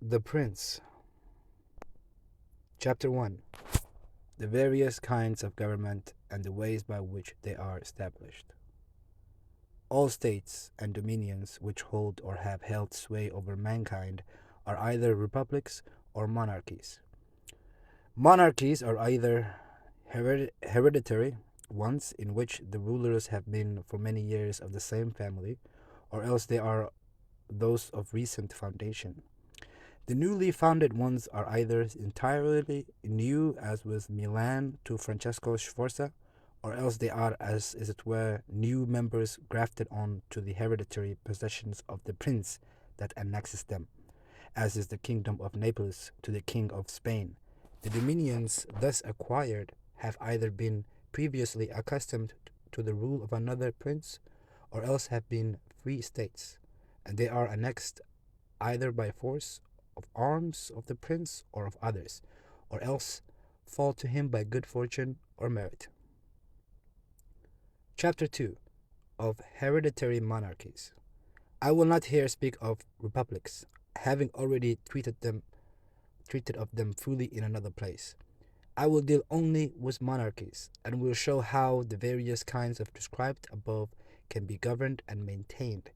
The Prince. Chapter 1. The various kinds of government and the ways by which they are established. All states and dominions which hold or have held sway over mankind are either republics or monarchies. Monarchies are either hereditary ones in which the rulers have been for many years of the same family, or else they are those of recent foundation. The newly founded ones are either entirely new, as with Milan to Francesco Sforza, or else they are, as it were, new members grafted on to the hereditary possessions of the prince that annexes them, as is the kingdom of Naples to the king of Spain. The dominions thus acquired have either been previously accustomed to the rule of another prince, or else have been free states, and they are annexed either by force of arms of the prince or of others, or else fall to him by good fortune or merit. Chapter 2. Of Hereditary Monarchies. I will not here speak of republics, having already treated of them fully in another place. I will deal only with monarchies, and will show how the various kinds of described above can be governed and maintained.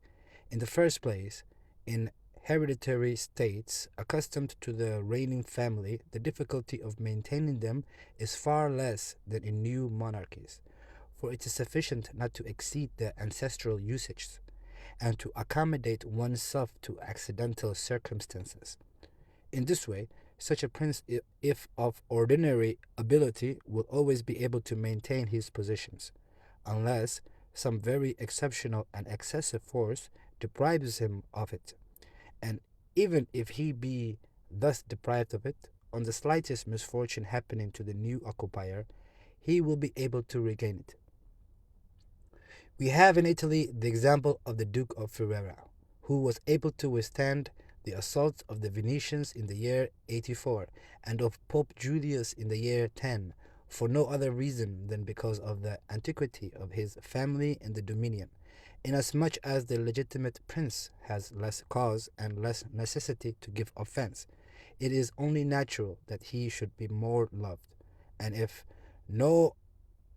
In the first place, in hereditary states accustomed to the reigning family, the difficulty of maintaining them is far less than in new monarchies, for it is sufficient not to exceed the ancestral usages, and to accommodate oneself to accidental circumstances. In this way, such a prince, if of ordinary ability, will always be able to maintain his positions, unless some very exceptional and excessive force deprives him of it. And even if he be thus deprived of it, on the slightest misfortune happening to the new occupier, he will be able to regain it. We have in Italy the example of the Duke of Ferrara, who was able to withstand the assaults of the Venetians in the year 84 and of Pope Julius in the year 10, for no other reason than because of the antiquity of his family in the dominion, inasmuch as the legitimate prince has less cause and less necessity to give offense. It is only natural that he should be more loved, and if no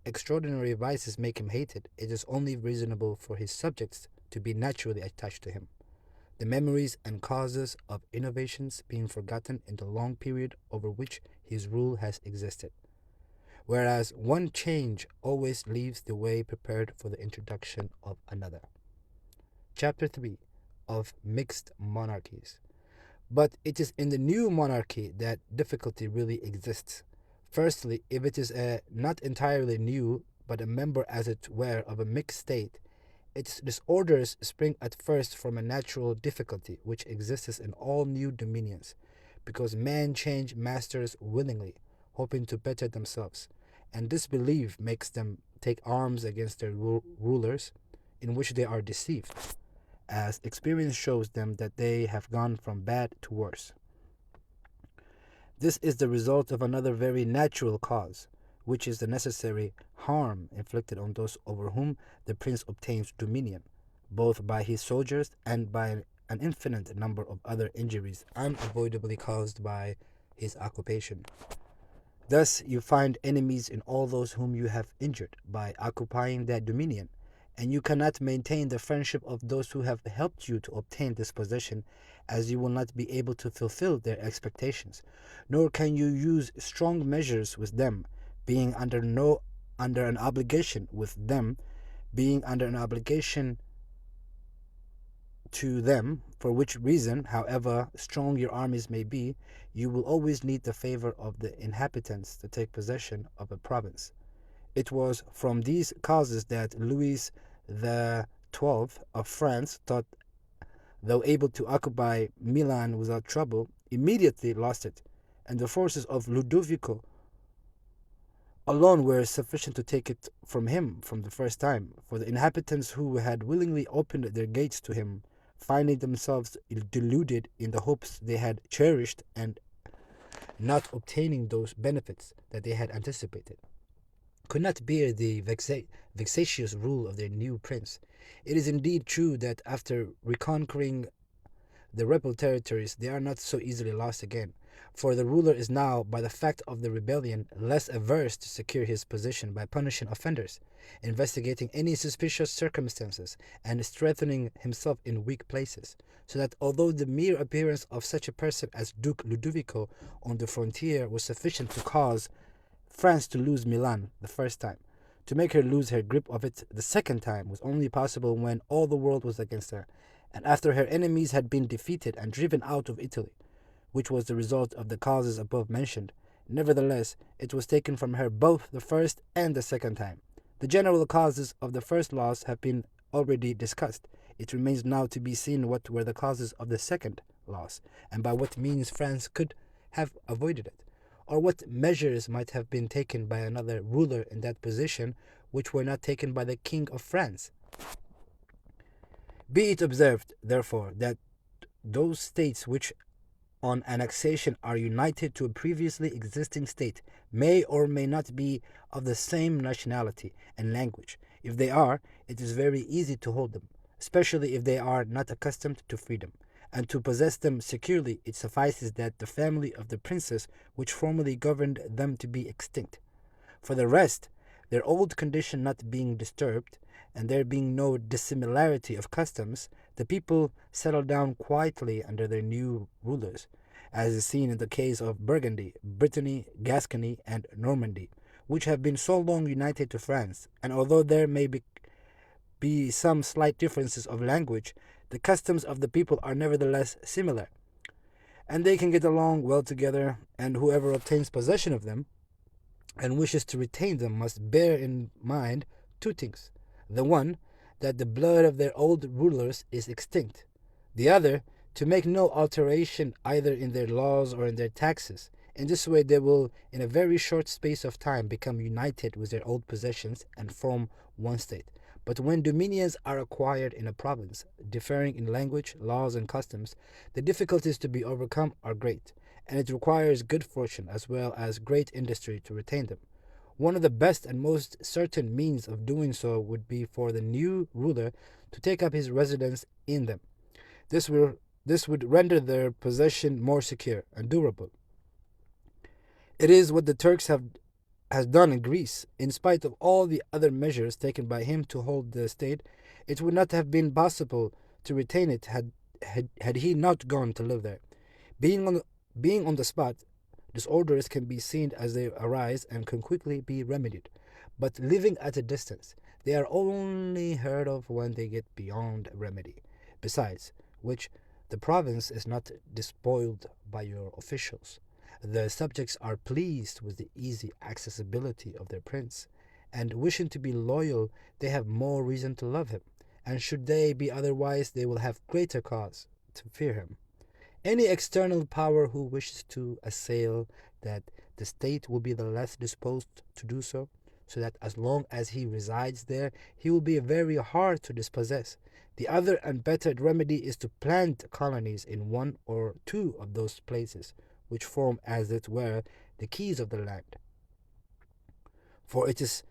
extraordinary vices make him hated, it is only reasonable for his subjects to be naturally attached to him, the memories and causes of innovations being forgotten in the long period over which his rule has existed, whereas one change always leaves the way prepared for the introduction of another. Chapter 3. Of Mixed Monarchies. But it is in the new monarchy that difficulty really exists. Firstly, if it is not entirely new, but a member, as it were, of a mixed state, its disorders spring at first from a natural difficulty which exists in all new dominions, because men change masters willingly, hoping to better themselves, and this belief makes them take arms against their rulers, in which they are deceived, as experience shows them that they have gone from bad to worse. This is the result of another very natural cause, which is the necessary harm inflicted on those over whom the prince obtains dominion, both by his soldiers and by an infinite number of other injuries unavoidably caused by his occupation. Thus you find enemies in all those whom you have injured by occupying that dominion, and you cannot maintain the friendship of those who have helped you to obtain this position, as you will not be able to fulfill their expectations, nor can you use strong measures with them, being under an obligation with them, being under an obligation to them, for which reason, however strong your armies may be, you will always need the favor of the inhabitants to take possession of a province. It was from these causes that Louis XII of France thought, though able to occupy Milan without trouble, immediately lost it, and the forces of Ludovico alone were sufficient to take it from him from the first time, for the inhabitants who had willingly opened their gates to him, finding themselves deluded in the hopes they had cherished and not obtaining those benefits that they had anticipated, could not bear the vexatious rule of their new prince. It is indeed true that after reconquering the rebel territories, they are not so easily lost again, for the ruler is now, by the fact of the rebellion, less averse to secure his position by punishing offenders, investigating any suspicious circumstances, and strengthening himself in weak places, so that although the mere appearance of such a person as Duke Ludovico on the frontier was sufficient to cause France to lose Milan the first time, to make her lose her grip of it the second time was only possible when all the world was against her, and after her enemies had been defeated and driven out of Italy, which was the result of the causes above mentioned. Nevertheless, it was taken from her both the first and the second time. The general causes of the first loss have been already discussed. It remains now to be seen what were the causes of the second loss, and by what means France could have avoided it, or what measures might have been taken by another ruler in that position which were not taken by the King of France. Be it observed, therefore, that those states which on annexation are united to a previously existing state may or may not be of the same nationality and language. If they are, it is very easy to hold them, especially if they are not accustomed to freedom. And to possess them securely, it suffices that the family of the princess which formerly governed them to be extinct. For the rest, their old condition not being disturbed, and there being no dissimilarity of customs, the people settle down quietly under their new rulers, as is seen in the case of Burgundy, Brittany, Gascony, and Normandy, which have been so long united to France, and although there may be some slight differences of language, the customs of the people are nevertheless similar, and they can get along well together, and whoever obtains possession of them and wishes to retain them must bear in mind two things. The one, that the blood of their old rulers is extinct. The other, to make no alteration either in their laws or in their taxes. In this way they will in a very short space of time become united with their old possessions and form one state. But when dominions are acquired in a province, differing in language, laws, and customs, the difficulties to be overcome are great, and it requires good fortune as well as great industry to retain them. One of the best and most certain means of doing so would be for the new ruler to take up his residence in them. This would render their possession more secure and durable. It is what the Turks has done in Greece. In spite of all the other measures taken by him to hold the state, it would not have been possible to retain it had he not gone to live there. Being on the spot, disorders can be seen as they arise and can quickly be remedied. But living at a distance, they are only heard of when they get beyond remedy. Besides which, the province is not despoiled by your officials. The subjects are pleased with the easy accessibility of their prince, and wishing to be loyal, they have more reason to love him, and should they be otherwise, they will have greater cause to fear him. Any external power who wishes to assail that the state will be the less disposed to do so, so that as long as he resides there, he will be very hard to dispossess. The other and better remedy is to plant colonies in one or two of those places, which form, as it were, the keys of the land. For it is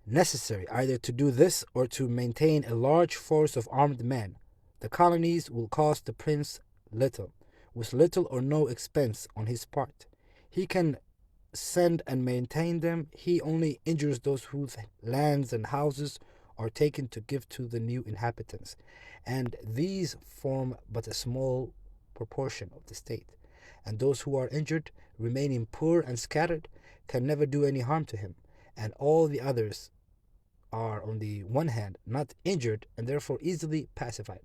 necessary either to do this or to maintain a large force of armed men. The colonies will cost the prince little, with little or no expense on his part. He can send and maintain them. He only injures those whose lands and houses are taken to give to the new inhabitants, and these form but a small proportion of the state. And those who are injured, remaining poor and scattered, can never do any harm to him, and all the others are, on the one hand, not injured and therefore easily pacified,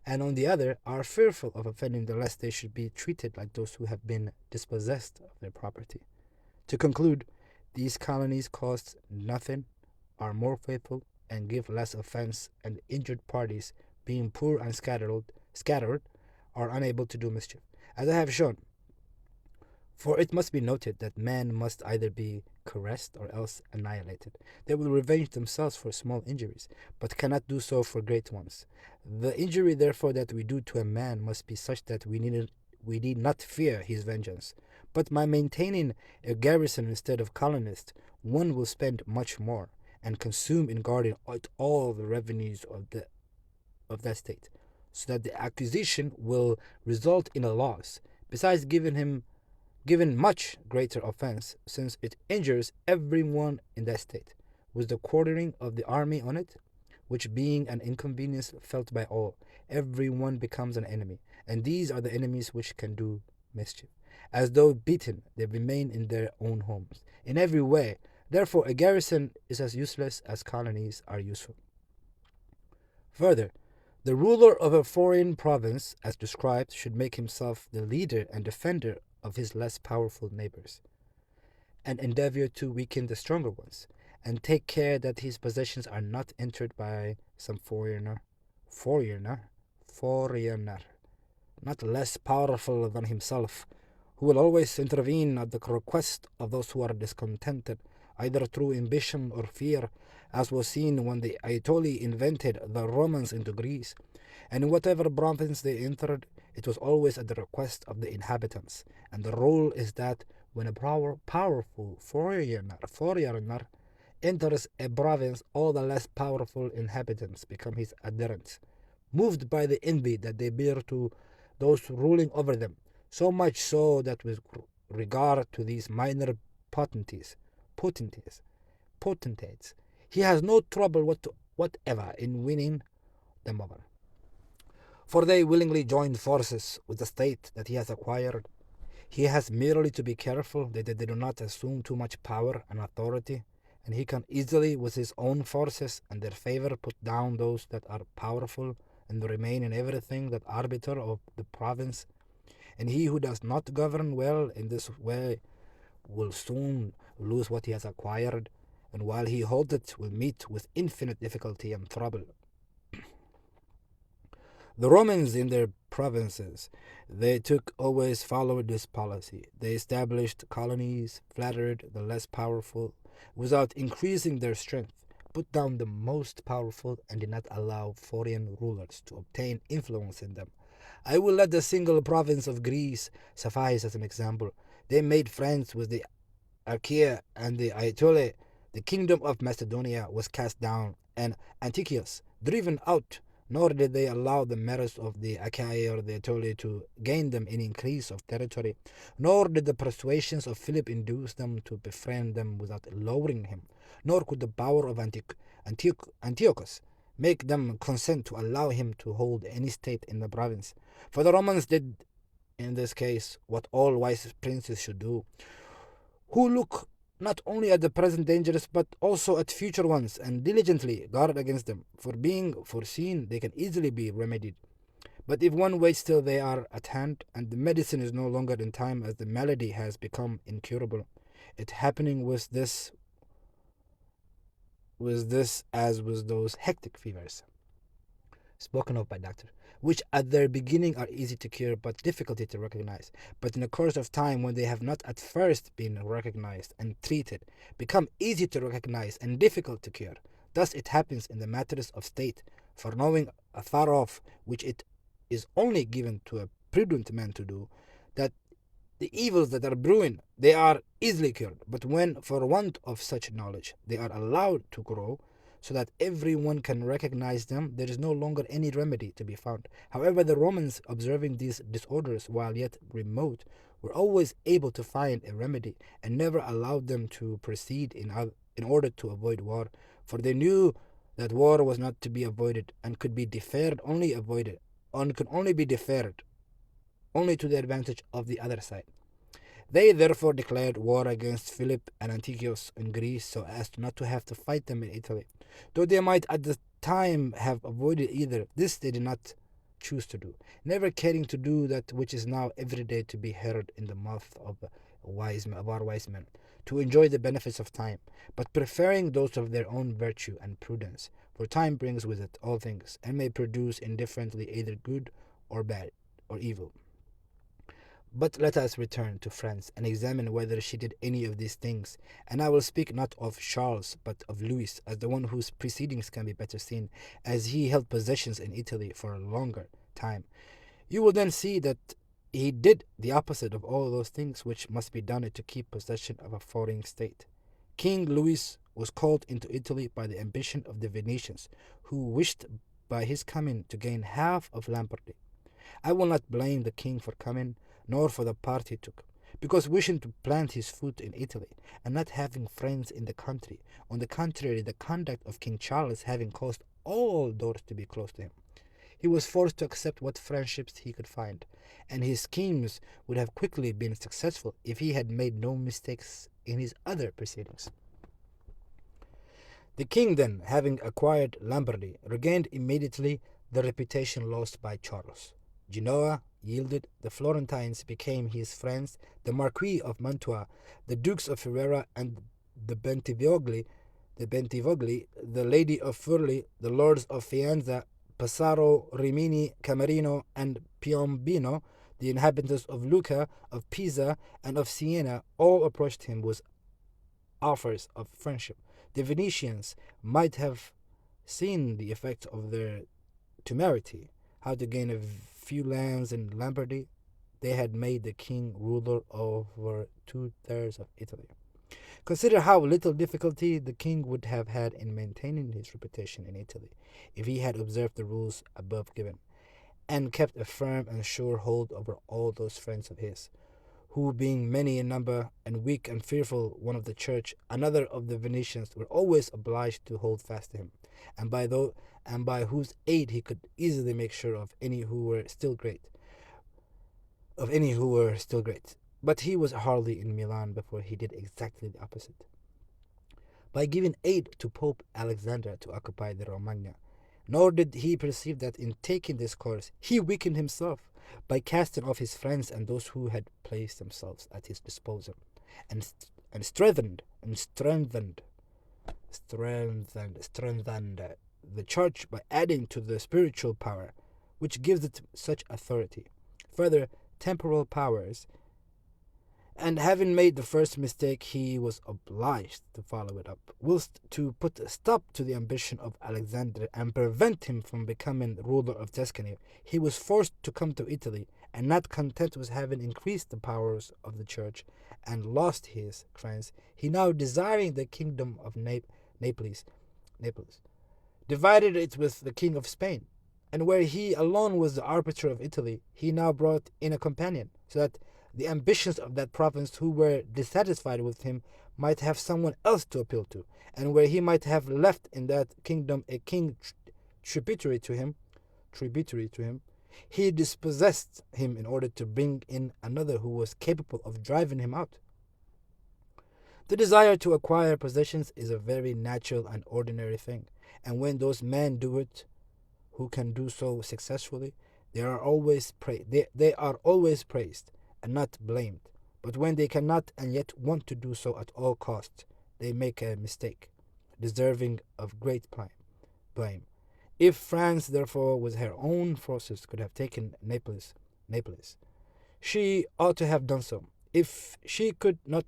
and on the other are fearful of offending lest they should be treated like those who have been dispossessed of their property. To conclude, these colonies cost nothing, are more faithful, and give less offense, and the injured parties, being poor and scattered, are unable to do mischief, as I have shown. For it must be noted that men must either be caressed or else annihilated. They will revenge themselves for small injuries, but cannot do so for great ones. The injury, therefore, that we do to a man must be such that we need not fear his vengeance. But by maintaining a garrison instead of colonists, one will spend much more, and consume in guarding all the revenues of that state. so that the acquisition will result in a loss, besides giving much greater offense, since it injures everyone in that state, with the quartering of the army on it, which being an inconvenience felt by all, everyone becomes an enemy, and these are the enemies which can do mischief. As though beaten, they remain in their own homes, in every way. Therefore, a garrison is as useless as colonies are useful. Further, the ruler of a foreign province, as described, should make himself the leader and defender of his less powerful neighbors, and endeavor to weaken the stronger ones, and take care that his possessions are not entered by some foreigner, not less powerful than himself, who will always intervene at the request of those who are discontented, either through ambition or fear, as was seen when the Aetoli invented the Romans into Greece, and in whatever province they entered, it was always at the request of the inhabitants, and the rule is that when a powerful foreigner enters a province, all the less powerful inhabitants become his adherents, moved by the envy that they bear to those ruling over them, so much so that with regard to these minor potentates, potentates, he has no trouble whatever in winning them over. For they willingly join forces with the state that he has acquired. He has merely to be careful that they do not assume too much power and authority, and he can easily, with his own forces and their favor, put down those that are powerful and remain in everything that arbiter of the province. And he who does not govern well in this way will soon lose what he has acquired, and while he holds it will meet with infinite difficulty and trouble. The Romans in their provinces, they took always followed this policy. They established colonies, flattered the less powerful, without increasing their strength, put down the most powerful, and did not allow foreign rulers to obtain influence in them. I will let the single province of Greece suffice as an example. They made friends with the Achaea and the Aetole. The kingdom of Macedonia was cast down, and Antiochus driven out, nor did they allow the merits of the Achaea or the Aetole to gain them an increase of territory, nor did the persuasions of Philip induce them to befriend them without lowering him, nor could the power of Antiochus make them consent to allow him to hold any state in the province. For the Romans did in this case what all wise princes should do, who look not only at the present dangers but also at future ones, and diligently guard against them, for being foreseen they can easily be remedied. But if one waits till they are at hand, and the medicine is no longer in time, as the malady has become incurable, it happening with this as with those hectic fevers spoken of by Dr., which at their beginning are easy to cure but difficult to recognize, but in the course of time, when they have not at first been recognized and treated, become easy to recognize and difficult to cure. Thus it happens in the matters of state, for knowing afar off, which it is only given to a prudent man to do, that the evils that are brewing, they are easily cured, but when, for want of such knowledge, they are allowed to grow, so that everyone can recognize them, there is no longer any remedy to be found. However, the Romans, observing these disorders while yet remote, were always able to find a remedy, and never allowed them to proceed in order to avoid war, for they knew that war was not to be avoided, and could be deferred, could only be deferred, only to the advantage of the other side. They therefore declared war against Philip and Antiochus in Greece, so as not to have to fight them in Italy. Though they might at the time have avoided either, this they did not choose to do, never caring to do that which is now every day to be heard in the mouth of our wise men, to enjoy the benefits of time, but preferring those of their own virtue and prudence. For time brings with it all things, and may produce indifferently either good or bad or evil. But let us return to France and examine whether she did any of these things, and I will speak not of Charles but of Louis, as the one whose proceedings can be better seen, as he held possessions in Italy for a longer time. You will then see that he did the opposite of all those things which must be done to keep possession of a foreign state. King Louis was called into Italy by the ambition of the Venetians, who wished by his coming to gain half of Lombardy. I will not blame the king for coming, nor for the part he took, because wishing to plant his foot in Italy, and not having friends in the country. On the contrary, the conduct of King Charles having caused all doors to be closed to him, he was forced to accept what friendships he could find, and his schemes would have quickly been successful if he had made no mistakes in his other proceedings. The king then, having acquired Lombardy, regained immediately the reputation lost by Charles. Genoa yielded, the Florentines became his friends, the Marquis of Mantua, the Dukes of Ferrara, and the Bentivogli, the Lady of Furli, the Lords of Fianza, Passaro, Rimini, Camerino, and Piombino, the inhabitants of Lucca, of Pisa, and of Siena, all approached him with offers of friendship. The Venetians might have seen the effect of their temerity, how to gain a few lands in Lombardy. They had made the king ruler over 2/3 of Italy. Consider how little difficulty the king would have had in maintaining his reputation in Italy if he had observed the rules above given, and kept a firm and sure hold over all those friends of his, who, being many in number, and weak and fearful, one of the church, another of the Venetians, were always obliged to hold fast to him, and by whose aid he could easily make sure of any who were still great. But he was hardly in Milan before he did exactly the opposite. By giving aid to Pope Alexander to occupy the Romagna, nor did he perceive that in taking this course he weakened himself by casting off his friends and those who had placed themselves at his disposal, and strengthened the church by adding to the spiritual power which gives it such authority. Further, temporal powers, and having made the first mistake, he was obliged to follow it up, whilst to put a stop to the ambition of Alexander and prevent him from becoming ruler of Tuscany, he was forced to come to Italy, and not content with having increased the powers of the church and lost his friends, he now, desiring the kingdom of Naples, divided it with the king of Spain, and where he alone was the arbiter of Italy, he now brought in a companion, so that the ambitions of that province who were dissatisfied with him might have someone else to appeal to, and where he might have left in that kingdom a king tributary to him, he dispossessed him in order to bring in another who was capable of driving him out. The desire to acquire possessions is a very natural and ordinary thing, and when those men do it who can do so successfully, they are always praised and not blamed. But when they cannot and yet want to do so at all costs, they make a mistake, deserving of great blame. If France, therefore, with her own forces could have taken Naples, she ought to have done so. If she could not,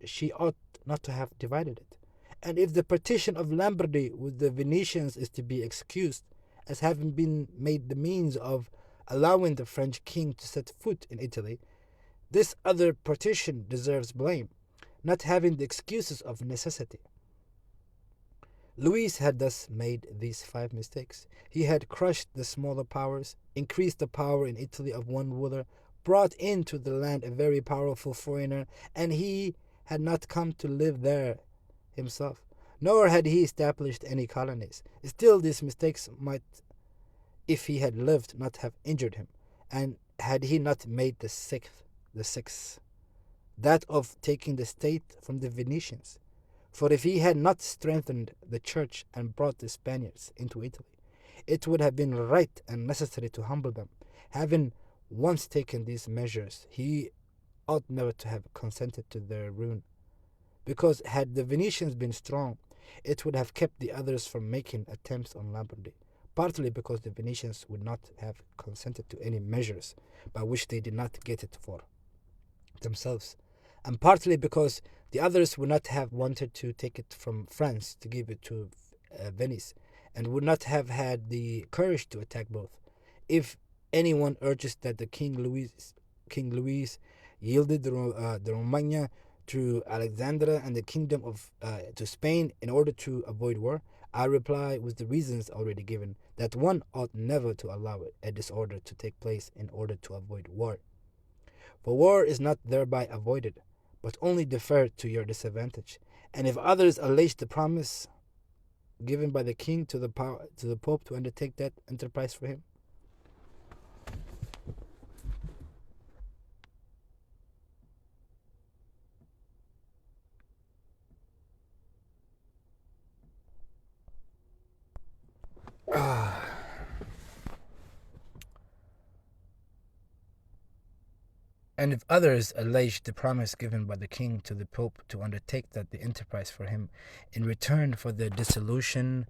she ought not to have divided it. And if the partition of Lombardy with the Venetians is to be excused as having been made the means of allowing the French king to set foot in Italy, this other partition deserves blame, not having the excuses of necessity. Louis had thus made these 5 mistakes. He had crushed the smaller powers, increased the power in Italy of one ruler, brought into the land a very powerful foreigner, and he had not come to live there himself, nor had he established any colonies. Still, these mistakes might, if he had lived, not have injured him, and had he not made the sixth, that of taking the state from the Venetians. For if he had not strengthened the church and brought the Spaniards into Italy, it would have been right and necessary to humble them. Having once taken these measures, he ought never to have consented to their ruin, because had the Venetians been strong, it would have kept the others from making attempts on Lombardy, partly because the Venetians would not have consented to any measures by which they did not get it for themselves, and partly because the others would not have wanted to take it from France to give it to Venice, and would not have had the courage to attack both. If anyone urges that the King Louis yielded the Romagna to Alexander and the kingdom of to Spain in order to avoid war, I reply with the reasons already given, that one ought never to allow a disorder to take place in order to avoid war. For war is not thereby avoided, but only deferred to your disadvantage. And if others allege the promise given by the king to the pope to undertake that enterprise for him, and if others allege the promise given by the king to the pope to undertake that the enterprise for him in return for the dissolution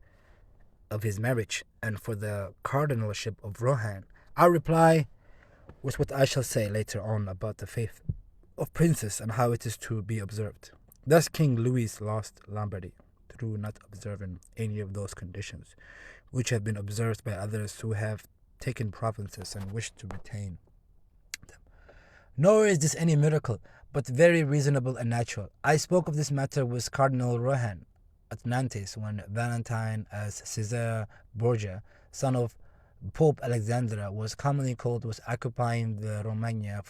of his marriage and for the cardinalship of Rohan, I reply with what I shall say later on about the faith of princes and how it is to be observed. Thus King Louis lost Lombardy through not observing any of those conditions, which have been observed by others who have taken provinces and wish to retain them. Nor is this any miracle, but very reasonable and natural. I spoke of this matter with Cardinal Rohan at Nantes when Valentine, as Cesare Borgia, son of Pope Alexander, was commonly called, was occupying the Romagna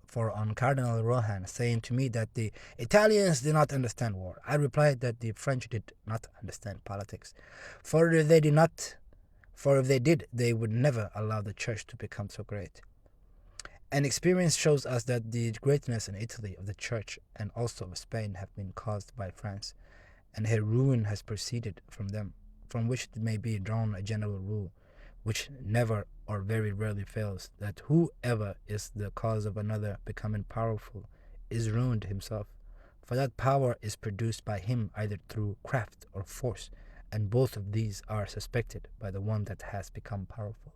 for on Cardinal Rohan, saying to me that the Italians did not understand war. I replied that the French did not understand politics, for if they did, they would never allow the church to become so great. And experience shows us that the greatness in Italy of the church and also of Spain have been caused by France, and her ruin has proceeded from them, from which may be drawn a general rule, which never or very rarely fails, that whoever is the cause of another becoming powerful is ruined himself, for that power is produced by him either through craft or force, and both of these are suspected by the one that has become powerful.